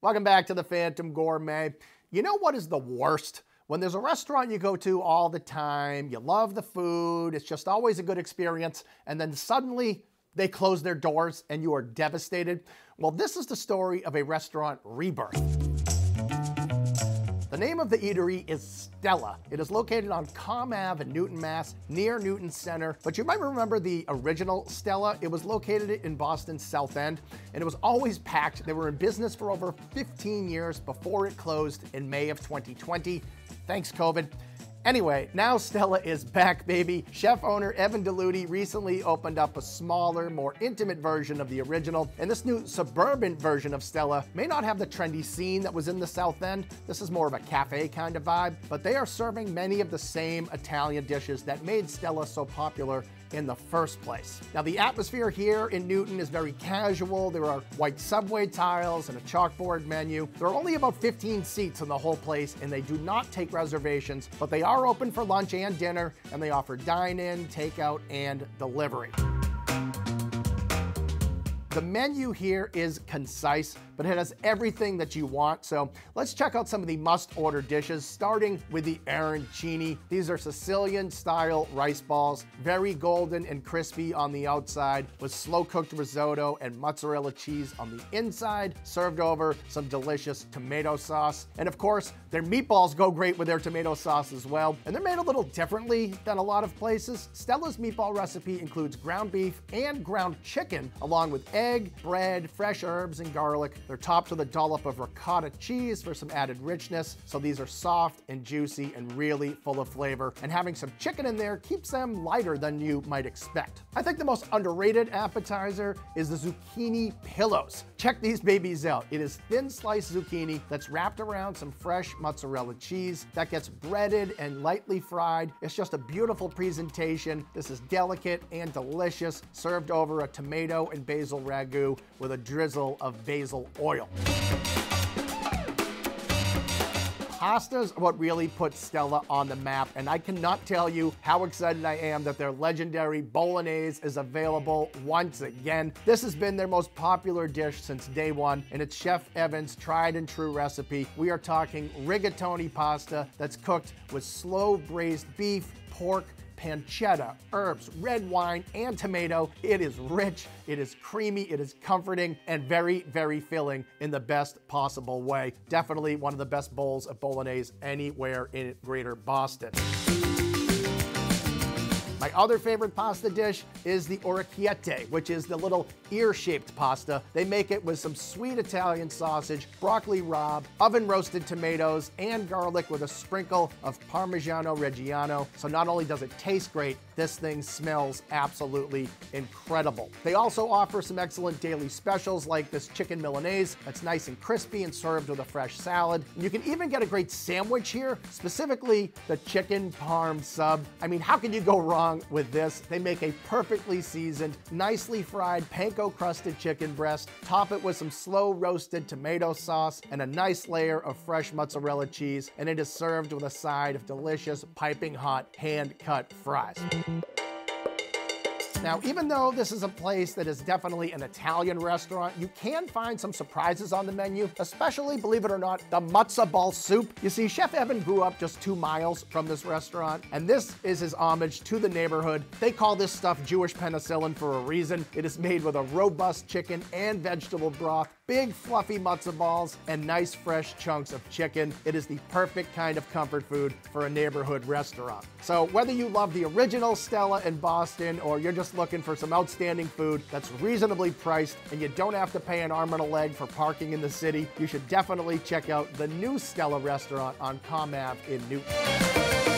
Welcome back to the Phantom Gourmet. You know what is the worst? When there's a restaurant you go to all the time, you love the food, it's just always a good experience, and then suddenly they close their doors and you are devastated. Well, this is the story of a restaurant rebirth. The name of the eatery is Stella. It is located on Comm Ave in Newton, Mass, near Newton Center. But you might remember the original Stella. It was located in Boston's South End, and it was always packed. They were in business for over 15 years before it closed in May of 2020. Thanks, COVID. Anyway, now Stella is back, baby. Chef owner Evan Deluty recently opened up a smaller, more intimate version of the original, and this new suburban version of Stella may not have the trendy scene that was in the South End. This is more of a cafe kind of vibe, but they are serving many of the same Italian dishes that made Stella so popular in the first place. Now, the atmosphere here in Newton is very casual. There are white subway tiles and a chalkboard menu. There are only about 15 seats in the whole place, and they do not take reservations, but they are open for lunch and dinner, and they offer dine-in, takeout, and delivery. The menu here is concise, but it has everything that you want. So let's check out some of the must-order dishes, starting with the arancini. These are Sicilian-style rice balls, very golden and crispy on the outside, with slow-cooked risotto and mozzarella cheese on the inside, served over some delicious tomato sauce. And of course, their meatballs go great with their tomato sauce as well. And they're made a little differently than a lot of places. Stella's meatball recipe includes ground beef and ground chicken, along with egg, bread, fresh herbs, and garlic. They're topped with a dollop of ricotta cheese for some added richness. So these are soft and juicy and really full of flavor. And having some chicken in there keeps them lighter than you might expect. I think the most underrated appetizer is the zucchini pillows. Check these babies out. It is thin sliced zucchini that's wrapped around some fresh mozzarella cheese that gets breaded and lightly fried. It's just a beautiful presentation. This is delicate and delicious, served over a tomato and basil ragu with a drizzle of basil oil. Pastas are what really put Stella on the map, and I cannot tell you how excited I am that their legendary Bolognese is available once again. This has been their most popular dish since day one, and it's Chef Evan's tried and true recipe. We are talking rigatoni pasta that's cooked with slow braised beef, pork, pancetta, herbs, red wine, and tomato. It is rich, it is creamy, it is comforting, and very, very filling in the best possible way. Definitely one of the best bowls of Bolognese anywhere in Greater Boston. My other favorite pasta dish is the orecchiette, which is the little ear-shaped pasta. They make it with some sweet Italian sausage, broccoli rabe, oven-roasted tomatoes, and garlic with a sprinkle of Parmigiano Reggiano. So not only does it taste great, this thing smells absolutely incredible. They also offer some excellent daily specials like this chicken Milanese that's nice and crispy and served with a fresh salad. And you can even get a great sandwich here, specifically the chicken parm sub. I mean, how can you go wrong with this? They make a perfectly seasoned, nicely fried panko-crusted chicken breast, top it with some slow roasted tomato sauce and a nice layer of fresh mozzarella cheese, and it is served with a side of delicious piping hot hand-cut fries. Now, even though this is a place that is definitely an Italian restaurant, you can find some surprises on the menu, especially, believe it or not, the matzo ball soup. You see, Chef Evan grew up just 2 miles from this restaurant, and this is his homage to the neighborhood. They call this stuff Jewish penicillin for a reason. It is made with a robust chicken and vegetable broth, big fluffy matzo balls, and nice fresh chunks of chicken. It is the perfect kind of comfort food for a neighborhood restaurant. So whether you love the original Stella in Boston or you're just looking for some outstanding food that's reasonably priced and you don't have to pay an arm and a leg for parking in the city, you should definitely check out the new Stella restaurant on Comm Ave in Newton.